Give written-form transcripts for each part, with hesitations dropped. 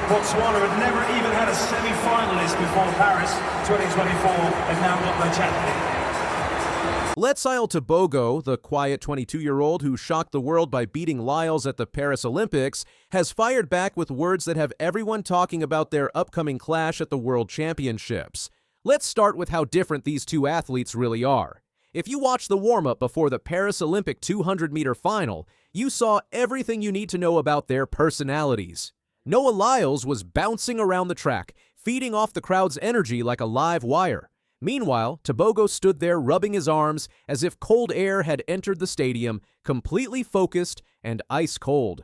Botswana had never even had a semi-finalist before Paris 2024 and now got their champion. Letsile Tebogo, the quiet 22-year-old who shocked the world by beating Lyles at the Paris Olympics, has fired back with words that have everyone talking about their upcoming clash at the World Championships. Let's start with how different these two athletes really are. If you watched the warm-up before the Paris Olympic 200-meter final, you saw everything you need to know about their personalities. Noah Lyles was bouncing around the track, feeding off the crowd's energy like a live wire. Meanwhile, Tobogo stood there rubbing his arms as if cold air had entered the stadium, completely focused and ice cold.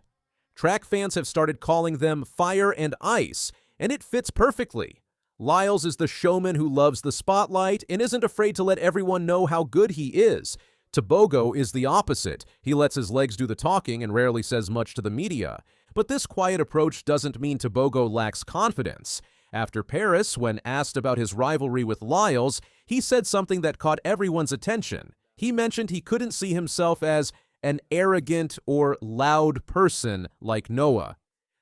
Track fans have started calling them fire and ice, and it fits perfectly. Lyles is the showman who loves the spotlight and isn't afraid to let everyone know how good he is. Tobogo is the opposite. He lets his legs do the talking and rarely says much to the media. But this quiet approach doesn't mean Tobogo lacks confidence. After Paris, when asked about his rivalry with Lyles, he said something that caught everyone's attention. He mentioned he couldn't see himself as an arrogant or loud person like Noah.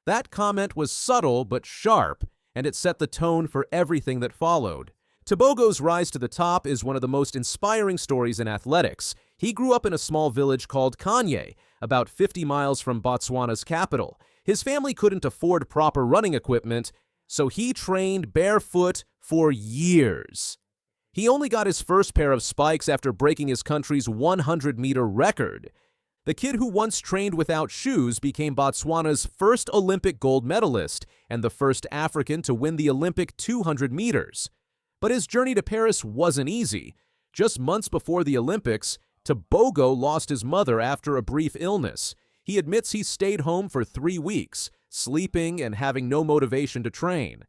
That comment was subtle but sharp, and it set the tone for everything that followed. Tobogo's rise to the top is one of the most inspiring stories in athletics. He grew up in a small village called Kanye, about 50 miles from Botswana's capital. His family couldn't afford proper running equipment, so he trained barefoot for years. He only got his first pair of spikes after breaking his country's 100-meter record. The kid who once trained without shoes became Botswana's first Olympic gold medalist and the first African to win the Olympic 200 meters. But his journey to Paris wasn't easy. Just months before the Olympics, Tobogo lost his mother after a brief illness. He admits he stayed home for 3 weeks, sleeping and having no motivation to train.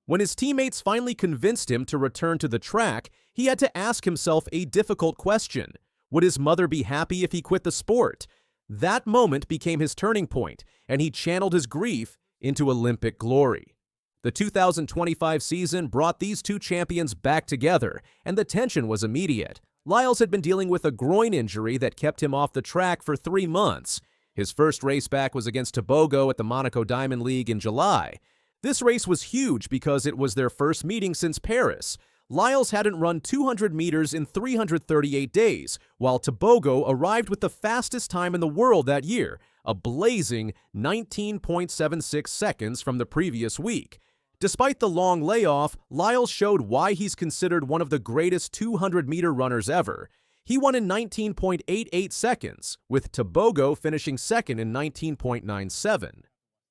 When his teammates finally convinced him to return to the track, he had to ask himself a difficult question. Would his mother be happy if he quit the sport? That moment became his turning point, and he channeled his grief into Olympic glory. The 2025 season brought these two champions back together, and the tension was immediate. Lyles had been dealing with a groin injury that kept him off the track for 3 months. His first race back was against Tobogo at the Monaco Diamond League in July. This race was huge because it was their first meeting since Paris. Lyles hadn't run 200 meters in 338 days, while Tobogo arrived with the fastest time in the world that year, a blazing 19.76 seconds from the previous week. Despite the long layoff, Lyles showed why he's considered one of the greatest 200-meter runners ever. He won in 19.88 seconds, with Tobogo finishing second in 19.97.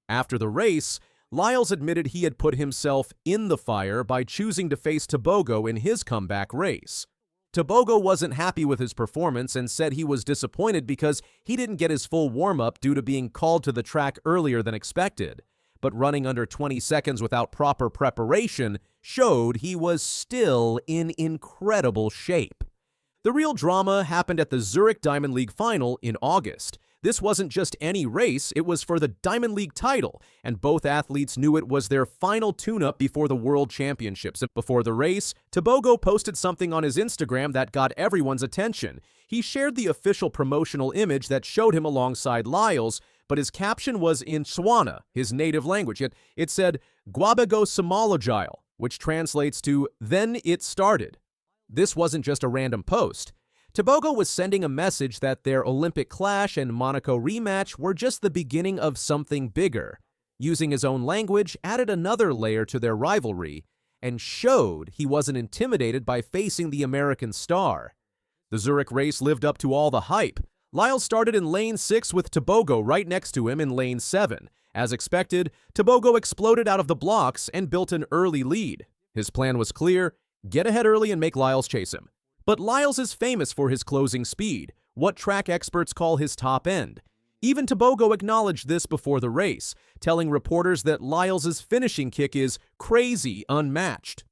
After the race, Lyles admitted he had put himself in the fire by choosing to face Tobogo in his comeback race. Tobogo wasn't happy with his performance and said he was disappointed because he didn't get his full warm-up due to being called to the track earlier than expected. But running under 20 seconds without proper preparation showed he was still in incredible shape. The real drama happened at the Zurich Diamond League final in August. This wasn't just any race, it was for the Diamond League title, and both athletes knew it was their final tune-up before the World Championships. Before the race, Tobogo posted something on his Instagram that got everyone's attention. He shared the official promotional image that showed him alongside Lyles, but his caption was in Tswana, his native language. It said, "Gwabago Samologile," which translates to, "Then it started." This wasn't just a random post. Tobogo was sending a message that their Olympic clash and Monaco rematch were just the beginning of something bigger. Using his own language added another layer to their rivalry and showed he wasn't intimidated by facing the American star. The Zurich race lived up to all the hype. Lyles started in lane 6 with Tobogo right next to him in lane 7. As expected, Tobogo exploded out of the blocks and built an early lead. His plan was clear: get ahead early and make Lyles chase him. But Lyles is famous for his closing speed, what track experts call his top end. Even Tobogo acknowledged this before the race, telling reporters that Lyles' finishing kick is crazy unmatched.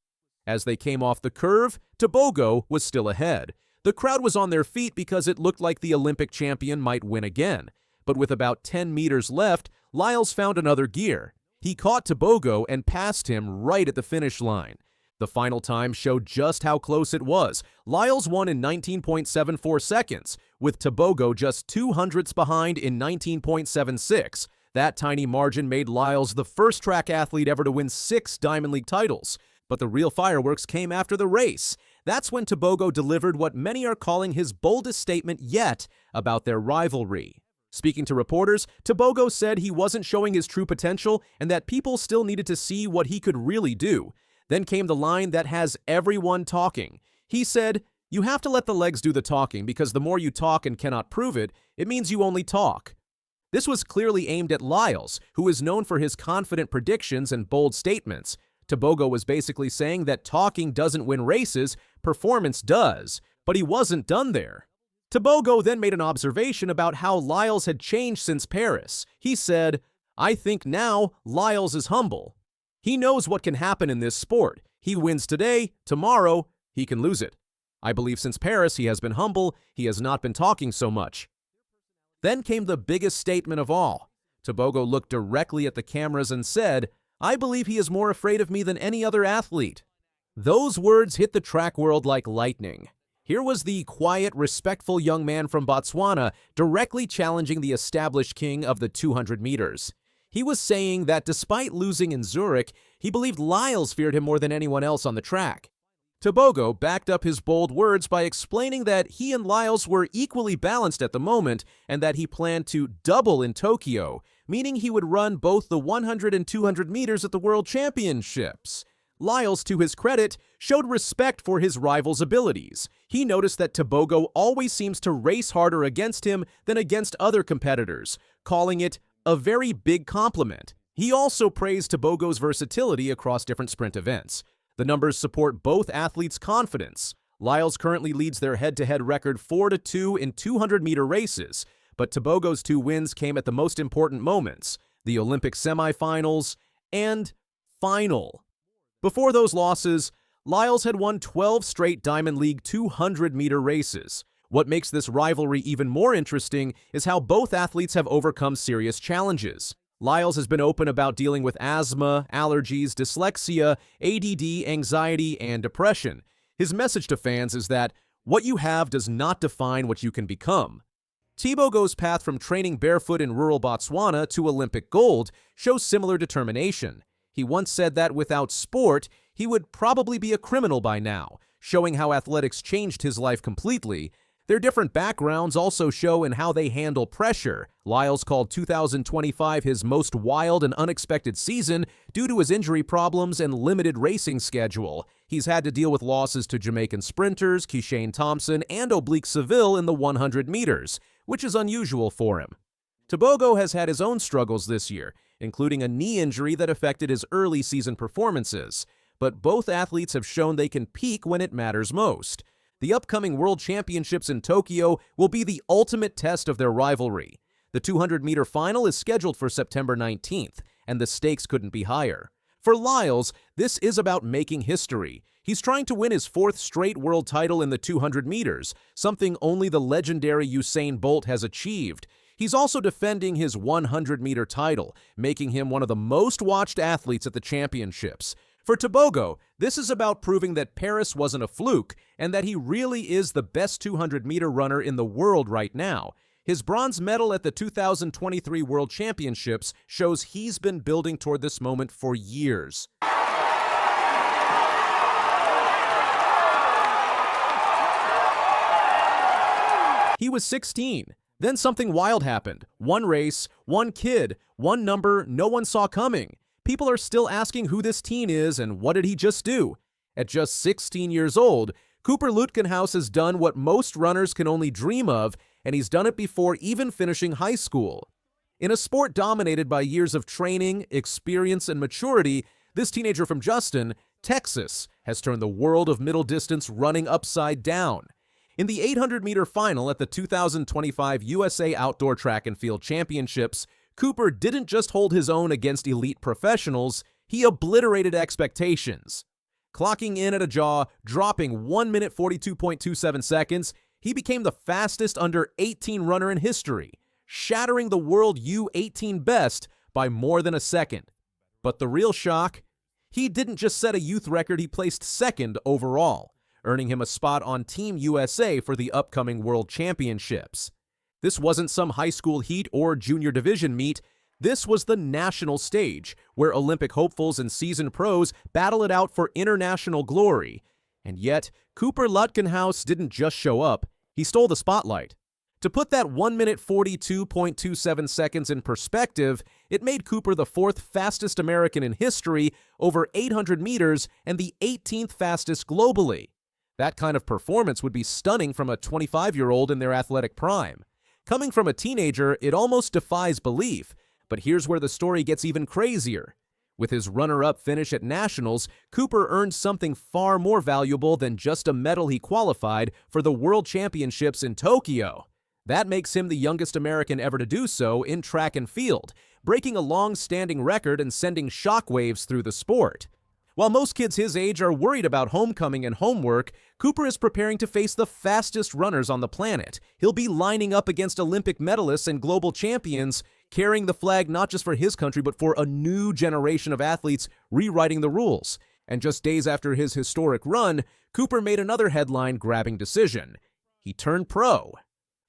As they came off the curve, Tobogo was still ahead. The crowd was on their feet because it looked like the Olympic champion might win again. But with about 10 meters left, Lyles found another gear. He caught Tobogo and passed him right at the finish line. The final time showed just how close it was. Lyles won in 19.74 seconds, with Tobogo just 2 hundredths behind in 19.76. That tiny margin made Lyles the first track athlete ever to win 6 Diamond League titles. But the real fireworks came after the race. That's when Tobogo delivered what many are calling his boldest statement yet about their rivalry. Speaking to reporters, Tobogo said he wasn't showing his true potential and that people still needed to see what he could really do. Then came the line that has everyone talking. He said, "You have to let the legs do the talking because the more you talk and cannot prove it, it means you only talk." This was clearly aimed at Lyles, who is known for his confident predictions and bold statements. Tobogo was basically saying that talking doesn't win races, performance does. But he wasn't done there. Tobogo then made an observation about how Lyles had changed since Paris. He said, "I think now Lyles is humble. He knows what can happen in this sport. He wins today, tomorrow, he can lose it. I believe since Paris he has been humble, he has not been talking so much." Then came the biggest statement of all. Tobogo looked directly at the cameras and said, "I believe he is more afraid of me than any other athlete." Those words hit the track world like lightning. Here was the quiet, respectful young man from Botswana directly challenging the established king of the 200 meters. He was saying that despite losing in Zurich, he believed Lyles feared him more than anyone else on the track. Tobogo backed up his bold words by explaining that he and Lyles were equally balanced at the moment and that he planned to double in Tokyo, meaning he would run both the 100 and 200 meters at the World Championships. Lyles, to his credit, showed respect for his rival's abilities. He noticed that Tobogo always seems to race harder against him than against other competitors, calling it a very big compliment. He also praised Tobogo's versatility across different sprint events. The numbers support both athletes' confidence. Lyles currently leads their head-to-head record 4-2 in 200-meter races, but Tobogo's 2 wins came at the most important moments, the Olympic semifinals and final. Before those losses, Lyles had won 12 straight Diamond League 200-meter races. What makes this rivalry even more interesting is how both athletes have overcome serious challenges. Lyles has been open about dealing with asthma, allergies, dyslexia, ADD, anxiety, and depression. His message to fans is that what you have does not define what you can become. Tebogo's path from training barefoot in rural Botswana to Olympic gold shows similar determination. He once said that without sport, he would probably be a criminal by now, showing how athletics changed his life completely. Their different backgrounds also show in how they handle pressure. Lyles called 2025 his most wild and unexpected season due to his injury problems and limited racing schedule. He's had to deal with losses to Jamaican sprinters, Keishane Thompson, and Oblique Seville in the 100 meters, which is unusual for him. Tobogo has had his own struggles this year, including a knee injury that affected his early season performances. But both athletes have shown they can peak when it matters most. The upcoming World Championships in Tokyo will be the ultimate test of their rivalry. The 200-meter final is scheduled for September 19th, and the stakes couldn't be higher. For Lyles, this is about making history. He's trying to win his 4th straight world title in the 200 meters, something only the legendary Usain Bolt has achieved. He's also defending his 100-meter title, making him one of the most watched athletes at the championships. For Tobogo, this is about proving that Paris wasn't a fluke and that he really is the best 200-meter runner in the world right now. His bronze medal at the 2023 World Championships shows he's been building toward this moment for years. He was 16. Then something wild happened. One race, one kid, one number no one saw coming. People are still asking who this teen is and what did he just do? At just 16 years old, Cooper Lutkenhaus has done what most runners can only dream of, and he's done it before even finishing high school. In a sport dominated by years of training, experience, and maturity, this teenager from Justin, Texas, has turned the world of middle distance running upside down. In the 800-meter final at the 2025 USA Outdoor Track and Field Championships, Cooper didn't just hold his own against elite professionals, he obliterated expectations. Clocking in at a jaw-dropping 1 minute 42.27 seconds, he became the fastest under-18 runner in history, shattering the world U18 best by more than a second. But the real shock? He didn't just set a youth record, he placed second overall, earning him a spot on Team USA for the upcoming World Championships. This wasn't some high school heat or junior division meet. This was the national stage, where Olympic hopefuls and seasoned pros battle it out for international glory. And yet, Cooper Lutkenhaus didn't just show up, he stole the spotlight. To put that 1 minute 42.27 seconds in perspective, it made Cooper the 4th fastest American in history, over 800 meters, and the 18th fastest globally. That kind of performance would be stunning from a 25-year-old in their athletic prime. Coming from a teenager, it almost defies belief. But here's where the story gets even crazier. With his runner-up finish at Nationals, Cooper earned something far more valuable than just a medal he qualified for the World Championships in Tokyo. That makes him the youngest American ever to do so in track and field, breaking a long-standing record and sending shockwaves through the sport. While most kids his age are worried about homecoming and homework, Cooper is preparing to face the fastest runners on the planet. He'll be lining up against Olympic medalists and global champions, carrying the flag not just for his country but for a new generation of athletes rewriting the rules. And just days after his historic run, Cooper made another headline-grabbing decision. He turned pro.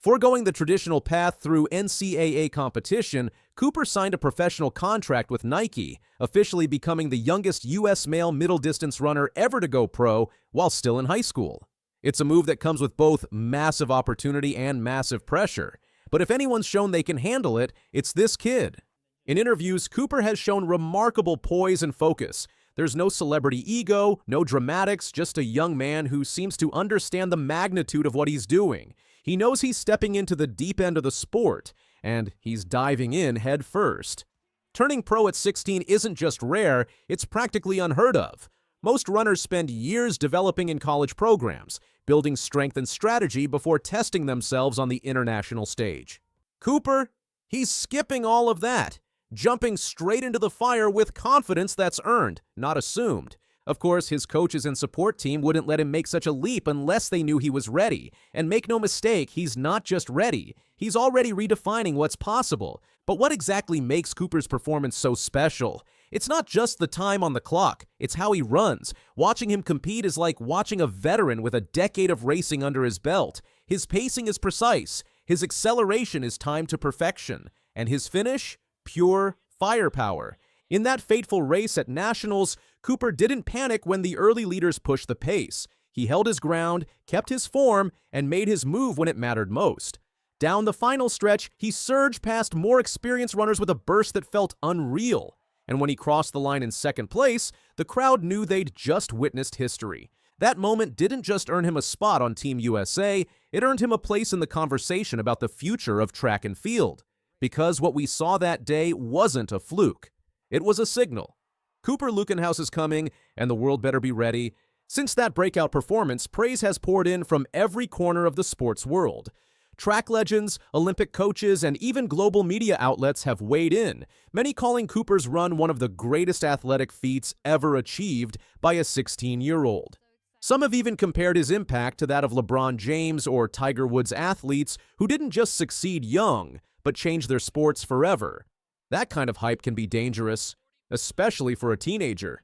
Foregoing the traditional path through NCAA competition, Cooper signed a professional contract with Nike, officially becoming the youngest U.S. male middle-distance runner ever to go pro while still in high school. It's a move that comes with both massive opportunity and massive pressure. But if anyone's shown they can handle it, it's this kid. In interviews, Cooper has shown remarkable poise and focus. There's no celebrity ego, no dramatics, just a young man who seems to understand the magnitude of what he's doing. He knows he's stepping into the deep end of the sport, and he's diving in head first. Turning pro at 16 isn't just rare, it's practically unheard of. Most runners spend years developing in college programs, building strength and strategy before testing themselves on the international stage. Cooper, he's skipping all of that, jumping straight into the fire with confidence that's earned, not assumed. Of course, his coaches and support team wouldn't let him make such a leap unless they knew he was ready. And make no mistake, he's not just ready. He's already redefining what's possible. But what exactly makes Cooper's performance so special? It's not just the time on the clock, it's how he runs. Watching him compete is like watching a veteran with a decade of racing under his belt. His pacing is precise, his acceleration is timed to perfection, and his finish? Pure firepower. In that fateful race at Nationals, Cooper didn't panic when the early leaders pushed the pace. He held his ground, kept his form, and made his move when it mattered most. Down the final stretch, he surged past more experienced runners with a burst that felt unreal. And when he crossed the line in second place, the crowd knew they'd just witnessed history. That moment didn't just earn him a spot on Team USA, it earned him a place in the conversation about the future of track and field. Because what we saw that day wasn't a fluke. It was a signal. Cooper Lutkenhaus is coming, and the world better be ready. Since that breakout performance, praise has poured in from every corner of the sports world. Track legends, Olympic coaches, and even global media outlets have weighed in, many calling Cooper's run one of the greatest athletic feats ever achieved by a 16-year-old. Some have even compared his impact to that of LeBron James or Tiger Woods athletes who didn't just succeed young, but changed their sports forever. That kind of hype can be dangerous, especially for a teenager.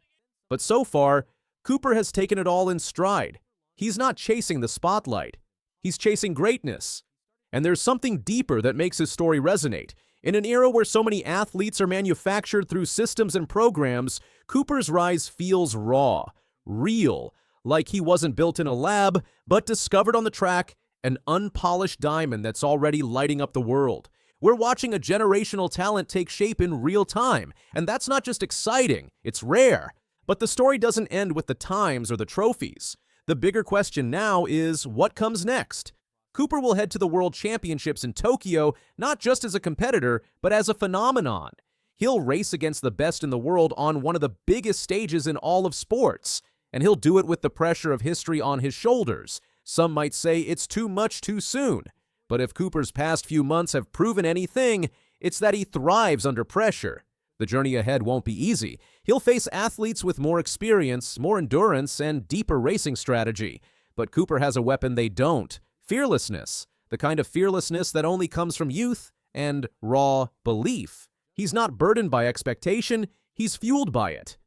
But so far, Cooper has taken it all in stride. He's not chasing the spotlight. He's chasing greatness. And there's something deeper that makes his story resonate. In an era where so many athletes are manufactured through systems and programs, Cooper's rise feels raw, real, like he wasn't built in a lab, but discovered on the track, an unpolished diamond that's already lighting up the world. We're watching a generational talent take shape in real time, and that's not just exciting, it's rare. But the story doesn't end with the times or the trophies. The bigger question now is, what comes next? Cooper will head to the World Championships in Tokyo, not just as a competitor, but as a phenomenon. He'll race against the best in the world on one of the biggest stages in all of sports, and he'll do it with the pressure of history on his shoulders. Some might say it's too much too soon. But if Cooper's past few months have proven anything, it's that he thrives under pressure. The journey ahead won't be easy. He'll face athletes with more experience, more endurance, and deeper racing strategy. But Cooper has a weapon they don't: fearlessness. The kind of fearlessness that only comes from youth and raw belief. He's not burdened by expectation, he's fueled by it.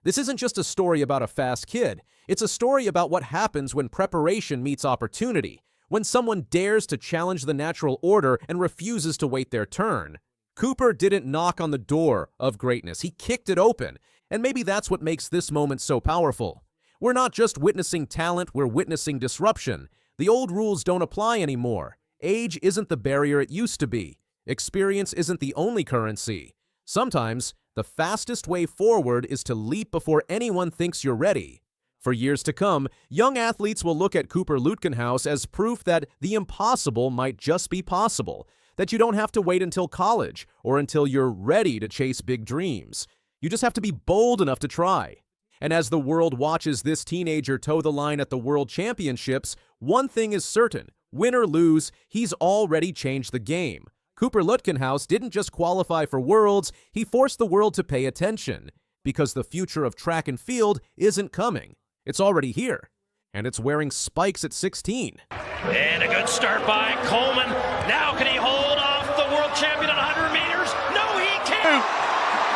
This isn't just a story about a fast kid. It's a story about what happens when preparation meets opportunity. When someone dares to challenge the natural order and refuses to wait their turn. Cooper didn't knock on the door of greatness. He kicked it open. And maybe that's what makes this moment so powerful. We're not just witnessing talent, we're witnessing disruption. The old rules don't apply anymore. Age isn't the barrier it used to be. Experience isn't the only currency. Sometimes, the fastest way forward is to leap before anyone thinks you're ready. For years to come, young athletes will look at Cooper Lutkenhaus as proof that the impossible might just be possible, that you don't have to wait until college or until you're ready to chase big dreams. You just have to be bold enough to try. And as the world watches this teenager toe the line at the World Championships, one thing is certain: win or lose, he's already changed the game. Cooper Lutkenhaus didn't just qualify for Worlds, he forced the world to pay attention. Because the future of track and field isn't coming. It's already here. And it's wearing spikes at 16. And a good start by Coleman. Now can he hold off the world champion at 100 meters? No, he can't.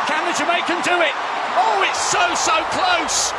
Can the Jamaican do it? Oh, it's so close.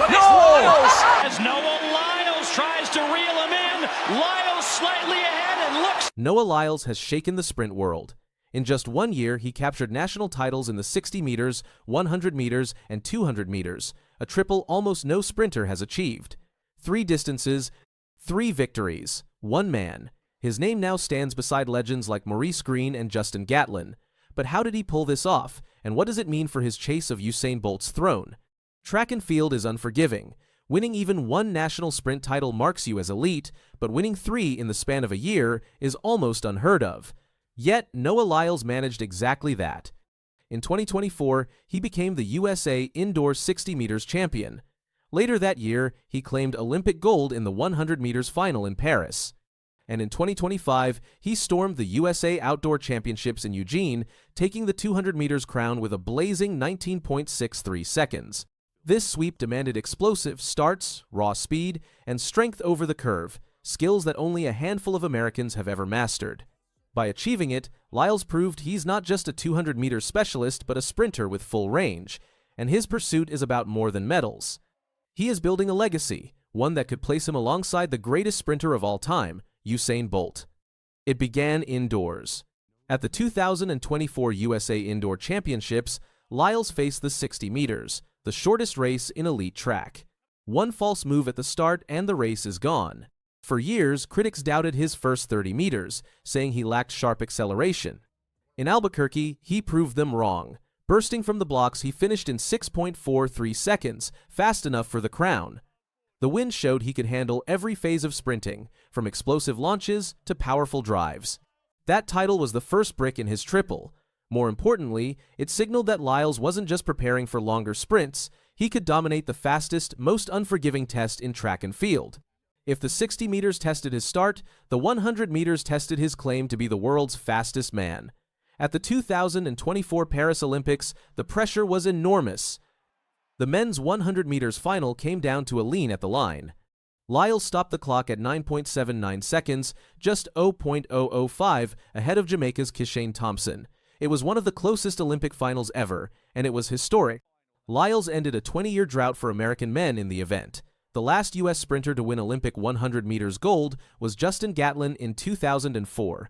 But it's Lyles. As Noah Lyles tries to reel him in, Lyles slightly ahead and looks. Noah Lyles has shaken the sprint world. In just 1 year, he captured national titles in the 60 meters, 100 meters, and 200 meters, a triple almost no sprinter has achieved. 3 distances, 3 victories, 1 man. His name now stands beside legends like Maurice Green and Justin Gatlin. But how did he pull this off, and what does it mean for his chase of Usain Bolt's throne? Track and field is unforgiving. Winning even 1 national sprint title marks you as elite, but winning 3 in the span of a year is almost unheard of. Yet, Noah Lyles managed exactly that. In 2024, he became the USA Indoor 60 meters champion. Later that year, he claimed Olympic gold in the 100 meters final in Paris. And in 2025, he stormed the USA Outdoor Championships in Eugene, taking the 200 meters crown with a blazing 19.63 seconds. This sweep demanded explosive starts, raw speed, and strength over the curve, skills that only a handful of Americans have ever mastered. By achieving it, Lyles proved he's not just a 200-meter specialist but a sprinter with full range, and his pursuit is about more than medals. He is building a legacy, one that could place him alongside the greatest sprinter of all time, Usain Bolt. It began indoors. At the 2024 USA Indoor Championships, Lyles faced the 60 meters, the shortest race in elite track. One false move at the start and the race is gone. For years, critics doubted his first 30 meters, saying he lacked sharp acceleration. In Albuquerque, he proved them wrong. Bursting from the blocks, he finished in 6.43 seconds, fast enough for the crown. The win showed he could handle every phase of sprinting, from explosive launches to powerful drives. That title was the first brick in his triple. More importantly, it signaled that Lyles wasn't just preparing for longer sprints, he could dominate the fastest, most unforgiving test in track and field. If the 60 meters tested his start, the 100 meters tested his claim to be the world's fastest man. At the 2024 Paris Olympics, the pressure was enormous. The men's 100 meters final came down to a lean at the line. Lyles stopped the clock at 9.79 seconds, just 0.005 ahead of Jamaica's Kishane Thompson. It was one of the closest Olympic finals ever, and it was historic. Lyles ended a 20-year drought for American men in the event. The last U.S. sprinter to win Olympic 100 meters gold was Justin Gatlin in 2004.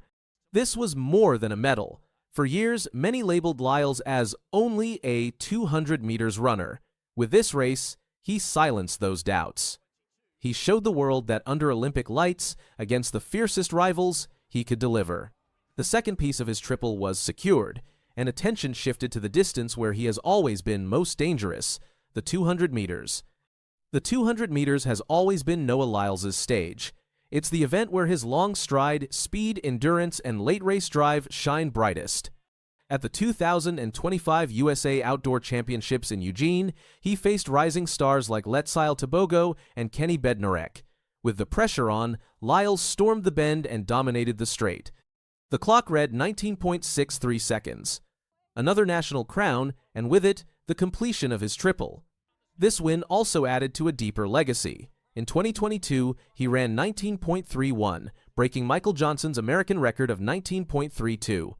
This was more than a medal. For years, many labeled Lyles as only a 200 meters runner. With this race, he silenced those doubts. He showed the world that under Olympic lights, against the fiercest rivals, he could deliver. The second piece of his triple was secured, and attention shifted to the distance where he has always been most dangerous, the 200 meters. The 200 meters has always been Noah Lyles' stage. It's the event where his long stride, speed, endurance, and late race drive shine brightest. At the 2025 USA Outdoor Championships in Eugene, he faced rising stars like Letsile Tebogo and Kenny Bednarek. With the pressure on, Lyles stormed the bend and dominated the straight. The clock read 19.63 seconds. Another national crown, and with it, the completion of his triple. This win also added to a deeper legacy. In 2022, he ran 19.31, breaking Michael Johnson's American record of 19.32.